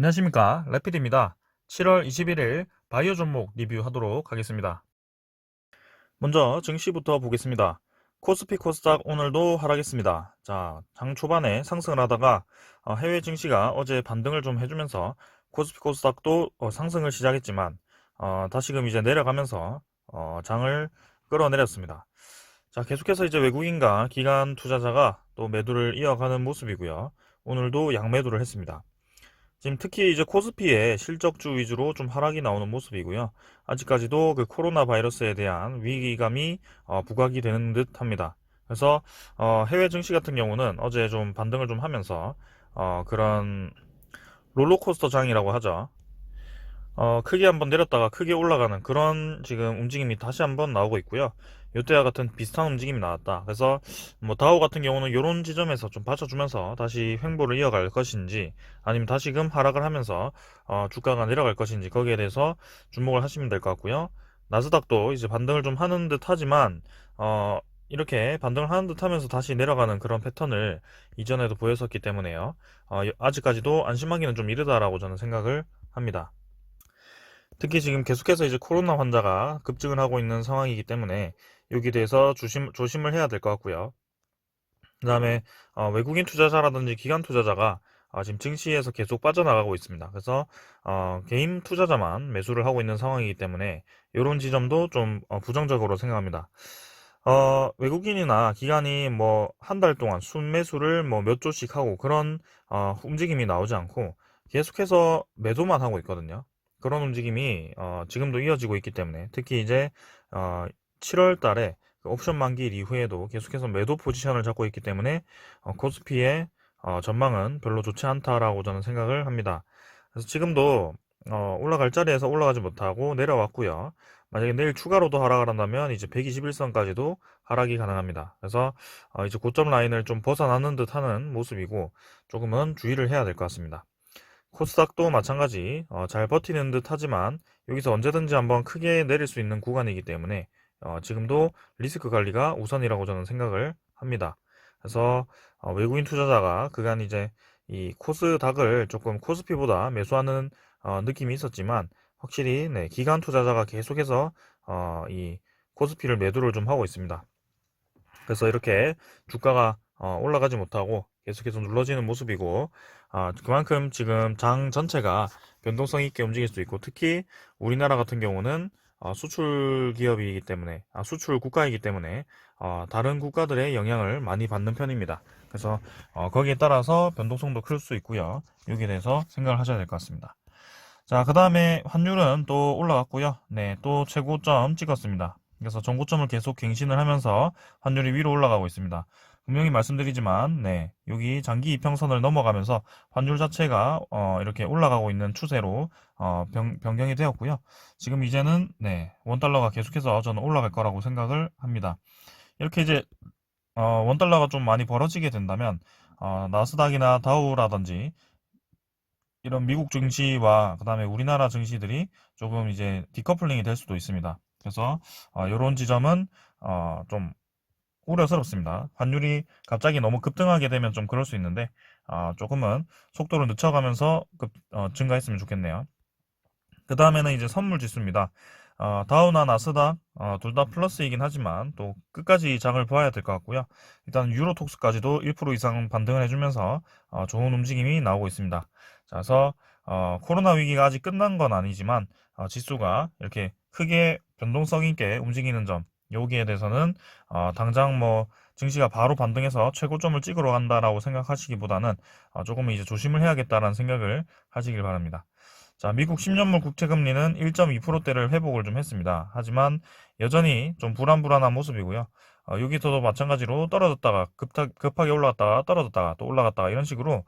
안녕하십니까, 레피드입니다. 7월 21일 바이오 종목 리뷰하도록 하겠습니다. 먼저 증시부터 보겠습니다. 코스피 코스닥 오늘도 하락했습니다. 자, 장 초반에 상승을 하다가 해외 증시가 어제 반등을 좀 해주면서 코스피 코스닥도 상승을 시작했지만 다시금 이제 내려가면서 장을 끌어내렸습니다. 자, 계속해서 이제 외국인과 기관 투자자가 또 매도를 이어가는 모습이고요. 오늘도 양매도를 했습니다. 지금 특히 이제 코스피의 실적주 위주로 좀 하락이 나오는 모습이고요. 아직까지도 그 코로나 바이러스에 대한 위기감이 부각이 되는 듯 합니다. 그래서 해외 증시 같은 경우는 어제 좀 반등을 좀 하면서 그런 롤러코스터 장이라고 하죠. 크게 한번 내렸다가 크게 올라가는 그런 지금 움직임이 다시 한번 나오고 있고요. 요때와 같은 비슷한 움직임이 나왔다. 그래서 뭐 다우 같은 경우는 이런 지점에서 좀 받쳐주면서 다시 횡보를 이어갈 것인지 아니면 다시금 하락을 하면서 주가가 내려갈 것인지 거기에 대해서 주목을 하시면 될 것 같고요. 나스닥도 이제 반등을 좀 하는 듯 하지만 이렇게 반등을 하는 듯 하면서 다시 내려가는 그런 패턴을 이전에도 보였었기 때문에요. 아직까지도 안심하기는 좀 이르다라고 저는 생각을 합니다. 특히 지금 계속해서 이제 코로나 환자가 급증을 하고 있는 상황이기 때문에 여기에 대해서 조심을 해야 될 것 같고요. 그 다음에 외국인 투자자라든지 기관 투자자가 지금 증시에서 계속 빠져나가고 있습니다. 그래서 개인 투자자만 매수를 하고 있는 상황이기 때문에 이런 지점도 좀 부정적으로 생각합니다. 외국인이나 기관이 뭐 한 달 동안 순매수를 뭐 몇 조씩 하고 그런 움직임이 나오지 않고 계속해서 매도만 하고 있거든요. 그런 움직임이 지금도 이어지고 있기 때문에 특히 이제 7월 달에 그 옵션 만기일 이후에도 계속해서 매도 포지션을 잡고 있기 때문에 코스피의 전망은 별로 좋지 않다라고 저는 생각을 합니다. 그래서 지금도 올라갈 자리에서 올라가지 못하고 내려왔고요. 만약에 내일 추가로도 하락을 한다면 이제 121선까지도 하락이 가능합니다. 그래서 이제 고점 라인을 좀 벗어나는 듯 하는 모습이고 조금은 주의를 해야 될 것 같습니다. 코스닥도 마찬가지 잘 버티는 듯 하지만 여기서 언제든지 한번 크게 내릴 수 있는 구간이기 때문에 지금도 리스크 관리가 우선이라고 저는 생각을 합니다. 그래서 외국인 투자자가 그간 이제 이 코스닥을 조금 코스피보다 매수하는 느낌이 있었지만 확실히 네, 기관 투자자가 계속해서 이 코스피를 매도를 좀 하고 있습니다. 그래서 이렇게 주가가 올라가지 못하고 계속해서 눌러지는 모습이고 그만큼 지금 장 전체가 변동성 있게 움직일 수 있고 특히 우리나라 같은 경우는 수출 기업이기 때문에 수출 국가이기 때문에 다른 국가들의 영향을 많이 받는 편입니다. 그래서 거기에 따라서 변동성도 클 수 있고요. 여기에 대해서 생각을 하셔야 될 것 같습니다. 자, 그 다음에 환율은 또 올라갔고요. 네, 또 최고점 찍었습니다. 그래서 정고점을 계속 갱신을 하면서 환율이 위로 올라가고 있습니다. 분명히 말씀드리지만, 네, 여기 장기 이평선을 넘어가면서 환율 자체가 이렇게 올라가고 있는 추세로 변경이 되었고요. 지금 이제는 네, 원달러가 계속해서 저는 올라갈 거라고 생각을 합니다. 이렇게 이제 원달러가 좀 많이 벌어지게 된다면 나스닥이나 다우라든지 이런 미국 증시와 그다음에 우리나라 증시들이 조금 이제 디커플링이 될 수도 있습니다. 그래서 이런 지점은 좀 우려스럽습니다. 환율이 갑자기 너무 급등하게 되면 좀 그럴 수 있는데 조금은 속도를 늦춰가면서 증가했으면 좋겠네요. 그 다음에는 이제 선물 지수입니다. 다우나 나스닥 둘 다 플러스이긴 하지만 또 끝까지 장을 봐야 될 것 같고요. 일단 유로톡스까지도 1% 이상 반등을 해주면서 좋은 움직임이 나오고 있습니다. 자, 그래서 코로나 위기가 아직 끝난 건 아니지만 지수가 이렇게 크게 변동성 있게 움직이는 점 여기에 대해서는 당장 뭐 증시가 바로 반등해서 최고점을 찍으러 간다라고 생각하시기보다는 조금 이제 조심을 해야겠다라는 생각을 하시길 바랍니다. 자, 미국 10년물 국채금리는 1.2%대를 회복을 좀 했습니다. 하지만 여전히 좀 불안불안한 모습이고요. 여기서도 마찬가지로 떨어졌다가 급하게 올라갔다가 떨어졌다가 또 올라갔다가 이런 식으로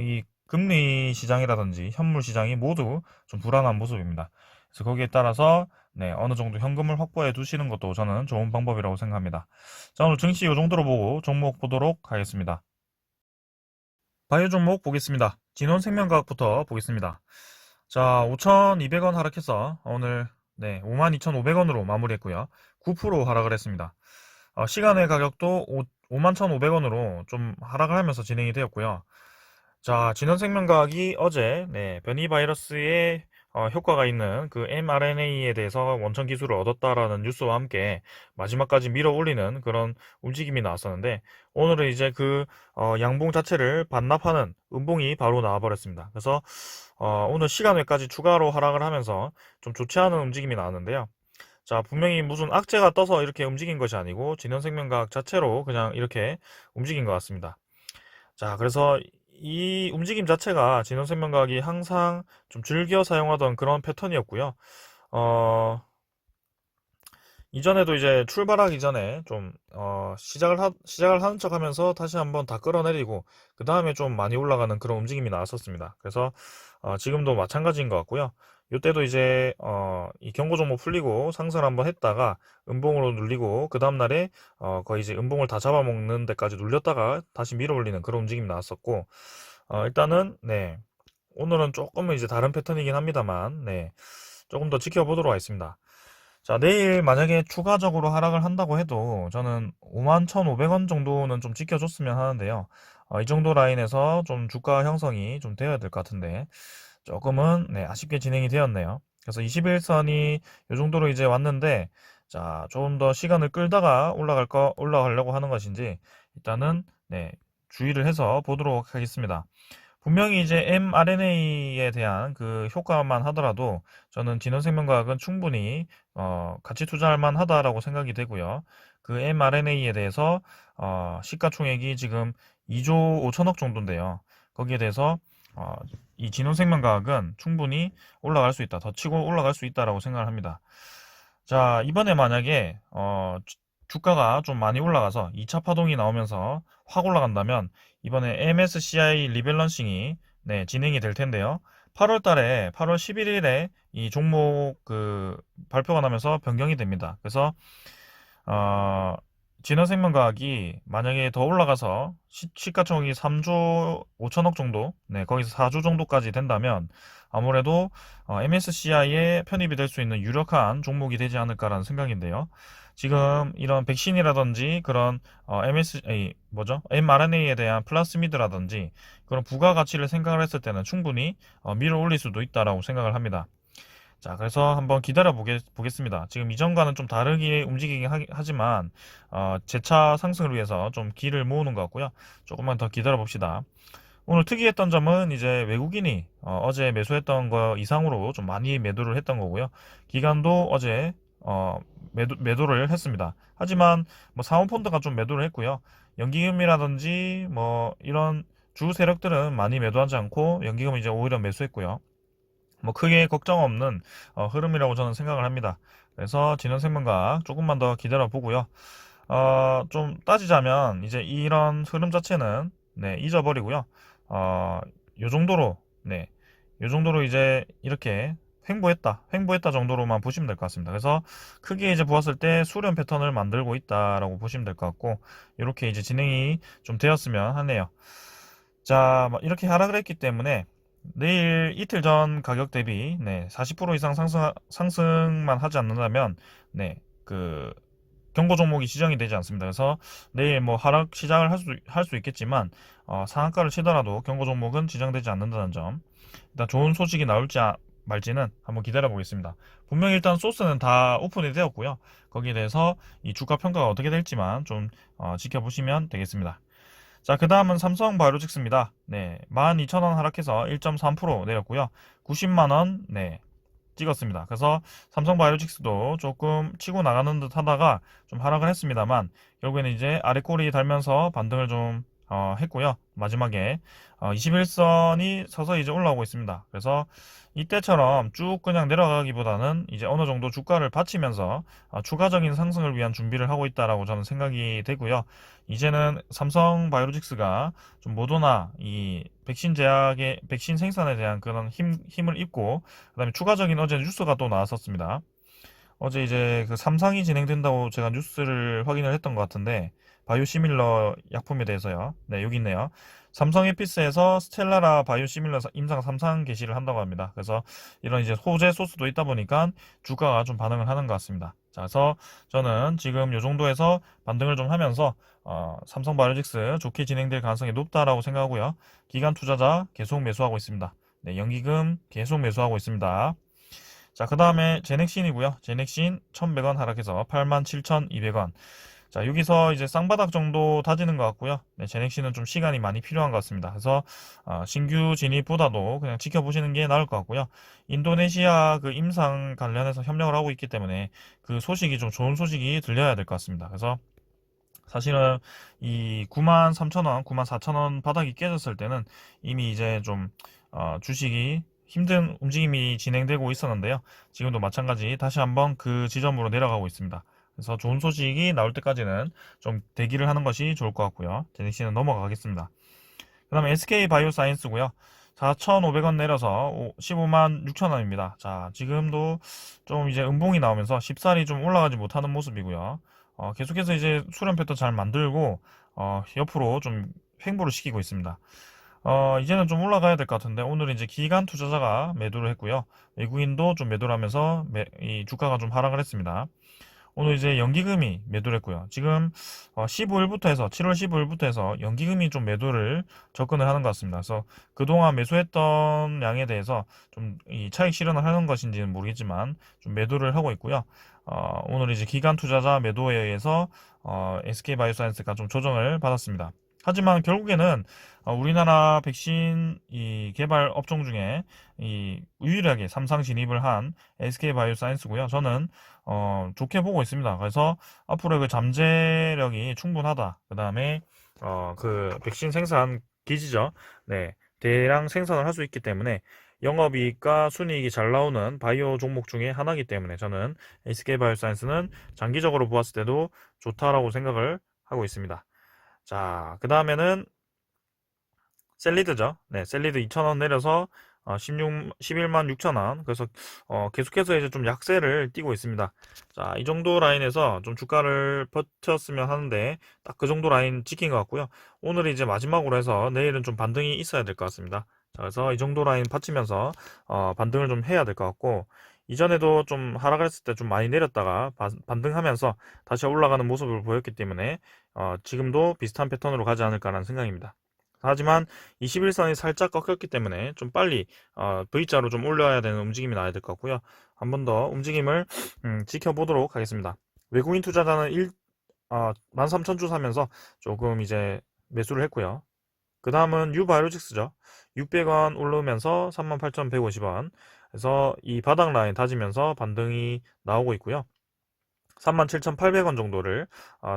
이 금리 시장이라든지 현물 시장이 모두 좀 불안한 모습입니다. 그래서 거기에 따라서 네, 어느 정도 현금을 확보해 두시는 것도 저는 좋은 방법이라고 생각합니다. 자, 오늘 증시 이 정도로 보고 종목 보도록 하겠습니다. 바이오 종목 보겠습니다. 진원생명과학부터 보겠습니다. 자, 5,200원 하락해서 오늘 네, 52,500원으로 마무리했고요. 9% 하락을 했습니다. 시간의 가격도 51,500원으로 좀 하락을 하면서 진행이 되었고요. 자, 진원생명과학이 어제 변이 바이러스에 효과가 있는 그 mRNA에 대해서 원천 기술을 얻었다라는 뉴스와 함께 마지막까지 밀어 올리는 그런 움직임이 나왔었는데, 오늘은 이제 그 양봉 자체를 반납하는 음봉이 바로 나와버렸습니다. 그래서 오늘 시간외까지 추가로 하락을 하면서 좀 좋지 않은 움직임이 나왔는데요. 자, 분명히 무슨 악재가 떠서 이렇게 움직인 것이 아니고 진원생명과학 자체로 그냥 이렇게 움직인 것 같습니다. 자, 그래서 이 움직임 자체가 진원생명과학이 항상 좀 즐겨 사용하던 그런 패턴이었고요. 어, 이전에도 이제 출발하기 전에 좀 시작을 하는 척 하면서 다시 한번 다 끌어내리고 그 다음에 좀 많이 올라가는 그런 움직임이 나왔었습니다. 그래서 지금도 마찬가지인 것 같고요. 이때도 이제 이 경고 종목 풀리고 상승을 한번 했다가 음봉으로 눌리고 그 다음날에 거의 이제 음봉을 다 잡아먹는 데까지 눌렸다가 다시 밀어 올리는 그런 움직임이 나왔었고, 일단은 오늘은 조금은 이제 다른 패턴이긴 합니다만 조금 더 지켜보도록 하겠습니다. 자, 내일 만약에 추가적으로 하락을 한다고 해도 저는 51,500원 정도는 좀 지켜줬으면 하는데요. 이 정도 라인에서 좀 주가 형성이 좀 되어야 될 것 같은데 조금은 아쉽게 진행이 되었네요. 그래서 21선이 이 정도로 이제 왔는데, 자, 조금 더 시간을 끌다가 올라가려고 하는 것인지 일단은 주의를 해서 보도록 하겠습니다. 분명히 이제 mRNA에 대한 그 효과만 하더라도 저는 진원생명과학은 충분히 가치 투자할 만하다라고 생각이 되고요. 그 mRNA에 대해서 시가총액이 지금 2조 5천억 정도인데요. 거기에 대해서 이 진원생명과학은 충분히 올라갈 수 있다. 더 치고 올라갈 수 있다라고 생각을 합니다. 자, 이번에 만약에 주가가 좀 많이 올라가서 2차 파동이 나오면서 확 올라간다면 이번에 MSCI 리밸런싱이 진행이 될 텐데요. 8월 달에 8월 11일에 이 종목 그 발표가 나면서 변경이 됩니다. 그래서 어, 진화생명과학이 만약에 더 올라가서 시가총액이 3조 5천억 정도, 거기서 4조 정도까지 된다면 아무래도 MSCI에 편입이 될 수 있는 유력한 종목이 되지 않을까라는 생각인데요. 지금 이런 백신이라든지 그런 mRNA에 대한 플라스미드라든지 그런 부가가치를 생각을 했을 때는 충분히 밀어 올릴 수도 있다라고 생각을 합니다. 자, 그래서 한번 기다려 보겠습니다. 지금 이전과는 좀 다르게 움직이긴 하지만, 재차 상승을 위해서 좀 기를 모으는 것 같고요. 조금만 더 기다려 봅시다. 오늘 특이했던 점은 이제 외국인이 제 매수했던 거 이상으로 좀 많이 매도를 했던 거고요. 기관도 어제 매도를 했습니다. 하지만 뭐 사모펀드가 좀 매도를 했고요. 연기금이라든지 뭐 이런 주 세력들은 많이 매도하지 않고 연기금은 이제 오히려 매수했고요. 뭐 크게 걱정 없는 흐름이라고 저는 생각을 합니다. 그래서 진원생명과학 조금만 더 기다려 보고요. 좀 따지자면 이제 이런 흐름 자체는 잊어버리고요. 요 정도로 요 정도로 이제 이렇게 횡보했다 정도로만 보시면 될 것 같습니다. 그래서 크게 이제 보았을 때 수렴 패턴을 만들고 있다라고 보시면 될 것 같고, 이렇게 이제 진행이 좀 되었으면 하네요. 자, 이렇게 하락을 했기 때문에 내일 이틀 전 가격 대비 40% 이상 상승만 하지 않는다면 그 경고 종목이 지정이 되지 않습니다. 그래서 내일 뭐 하락 시작을 할 수 있겠지만 상한가를 치더라도 경고 종목은 지정되지 않는다는 점, 일단 좋은 소식이 나올지 말지는 한번 기다려 보겠습니다. 분명히 일단 소스는 다 오픈이 되었고요. 거기에 대해서 이 주가 평가가 어떻게 될지만 좀 지켜보시면 되겠습니다. 자, 그 다음은 삼성바이오로직스입니다. 12,000원 하락해서 1.3% 내렸고요. 90만원, 찍었습니다. 그래서 삼성바이오로직스도 조금 치고 나가는 듯 하다가 좀 하락을 했습니다만, 결국에는 이제 아래 꼬리 달면서 반등을 좀 했고요. 마지막에 21선이 서서히 이제 올라오고 있습니다. 그래서 이때처럼 쭉 그냥 내려가기보다는 이제 어느 정도 주가를 받치면서 추가적인 상승을 위한 준비를 하고 있다라고 저는 생각이 되고요. 이제는 삼성바이오로직스가 좀 모더나 이 백신 생산에 대한 그런 힘을 입고, 그다음에 추가적인 어제 뉴스가 또 나왔었습니다. 어제 이제 그 삼상이 진행된다고 제가 뉴스를 확인을 했던 것 같은데, 바이오시밀러 약품에 대해서요. 네, 여기 있네요. 삼성 에피스에서 스텔라라 바이오시밀러 임상 3상 개시를 한다고 합니다. 그래서 이런 이제 소재 소스도 있다 보니까 주가가 좀 반응을 하는 것 같습니다. 자, 그래서 저는 지금 이 정도에서 반등을 좀 하면서 삼성 바이오직스 좋게 진행될 가능성이 높다라고 생각하고요. 기관 투자자 계속 매수하고 있습니다. 네, 연기금 계속 매수하고 있습니다. 자, 그 다음에 제넥신이고요. 제넥신 1100원 하락해서 87,200원. 자, 여기서 이제 쌍바닥 정도 다지는 것 같고요. 네, 제넥신은 좀 시간이 많이 필요한 것 같습니다. 그래서 신규 진입보다도 그냥 지켜보시는 게 나을 것 같고요. 인도네시아 그 임상 관련해서 협력을 하고 있기 때문에 그 소식이 좀 좋은 소식이 들려야 될 것 같습니다. 그래서 사실은 이 93,000원, 94,000원 바닥이 깨졌을 때는 이미 이제 좀 주식이 힘든 움직임이 진행되고 있었는데요. 지금도 마찬가지 다시 한번 그 지점으로 내려가고 있습니다. 그래서 좋은 소식이 나올 때까지는 좀 대기를 하는 것이 좋을 것 같고요. 제닉시는 넘어가겠습니다. 그 다음에 SK바이오사이언스고요. 4,500원 내려서 15만 6천원입니다. 자, 지금도 좀 이제 음봉이 나오면서 쉽사리 좀 올라가지 못하는 모습이고요. 계속해서 이제 수렴 패턴 잘 만들고 옆으로 좀 횡보를 시키고 있습니다. 이제는 좀 올라가야 될 것 같은데 오늘 이제 기관 투자자가 매도를 했고요. 외국인도 좀 매도를 하면서 이 주가가 좀 하락을 했습니다. 오늘 이제 연기금이 매도를 했고요. 지금 15일부터 해서 7월 15일부터 해서 연기금이 좀 매도를 접근을 하는 것 같습니다. 그래서 그동안 매수했던 양에 대해서 좀 이 차익 실현을 하는 것인지는 모르겠지만 좀 매도를 하고 있고요. 오늘 이제 기관 투자자 매도에 의해서 SK바이오사이언스가 좀 조정을 받았습니다. 하지만 결국에는 우리나라 백신 이 개발 업종 중에 이 유일하게 삼상 진입을 한 SK바이오사이언스고요. 저는 좋게 보고 있습니다. 그래서 앞으로 그 잠재력이 충분하다. 그 다음에 그 백신 생산 기지죠. 네, 대량 생산을 할 수 있기 때문에 영업이익과 순이익이 잘 나오는 바이오 종목 중에 하나이기 때문에 저는 SK바이오사이언스는 장기적으로 보았을 때도 좋다라고 생각을 하고 있습니다. 자, 그 다음에는 셀리드죠. 네, 셀리드 2,000원 내려서 11만 6천원. 그래서 계속해서 이제 좀 약세를 띄고 있습니다. 자, 이 정도 라인에서 좀 주가를 버텼으면 하는데 딱 그 정도 라인 지킨 것 같고요. 오늘 이제 마지막으로 해서 내일은 좀 반등이 있어야 될 것 같습니다. 자, 그래서 이 정도 라인 받치면서 반등을 좀 해야 될 것 같고 이전에도 좀 하락했을 때 좀 많이 내렸다가 반등하면서 다시 올라가는 모습을 보였기 때문에 지금도 비슷한 패턴으로 가지 않을까라는 생각입니다. 하지만 21선이 살짝 꺾였기 때문에 좀 빨리 V자로 좀 올려야 되는 움직임이 나야 될 것 같고요. 한 번 더 움직임을 지켜보도록 하겠습니다. 외국인 투자자는 13,000주 사면서 조금 이제 매수를 했고요. 그 다음은 유바이오직스죠. 600원 오르면서 38,150원. 그래서 이 바닥 라인 다지면서 반등이 나오고 있고요. 37,800원 정도를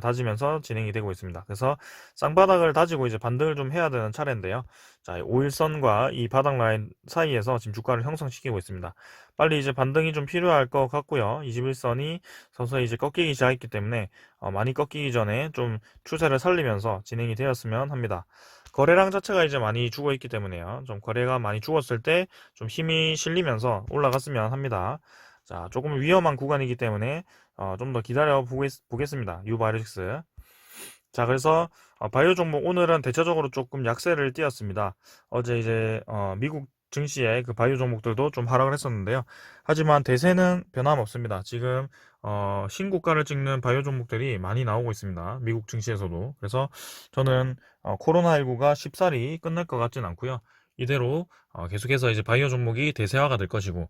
다지면서 진행이 되고 있습니다. 그래서 쌍바닥을 다지고 이제 반등을 좀 해야 되는 차례인데요. 자, 5일선과 이 바닥 라인 사이에서 지금 주가를 형성시키고 있습니다. 빨리 이제 반등이 좀 필요할 것 같고요. 21선이 서서히 이제 꺾이기 시작했기 때문에 많이 꺾이기 전에 좀 추세를 살리면서 진행이 되었으면 합니다. 거래량 자체가 이제 많이 죽어 있기 때문에요. 좀 거래가 많이 죽었을 때 좀 힘이 실리면서 올라갔으면 합니다. 자, 조금 위험한 구간이기 때문에 좀 더 기다려 보겠습니다. 유바이오틱스. 자, 그래서 바이오 종목 오늘은 대체적으로 조금 약세를 띄었습니다. 어제 이제 미국 증시의 그 바이오 종목들도 좀 하락을 했었는데요. 하지만 대세는 변함없습니다. 지금 신고가를 찍는 바이오 종목들이 많이 나오고 있습니다. 미국 증시에서도. 그래서 저는 코로나19가 쉽사리 끝날 것 같진 않고요. 이대로 계속해서 이제 바이오 종목이 대세화가 될 것이고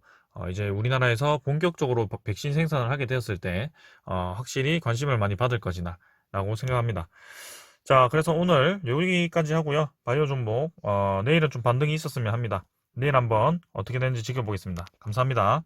이제 우리나라에서 본격적으로 백신 생산을 하게 되었을 때 확실히 관심을 많이 받을 것이다 라고 생각합니다. 자, 그래서 오늘 여기까지 하고요. 바이오 종목 내일은 좀 반등이 있었으면 합니다. 내일 한번 어떻게 되는지 지켜보겠습니다. 감사합니다.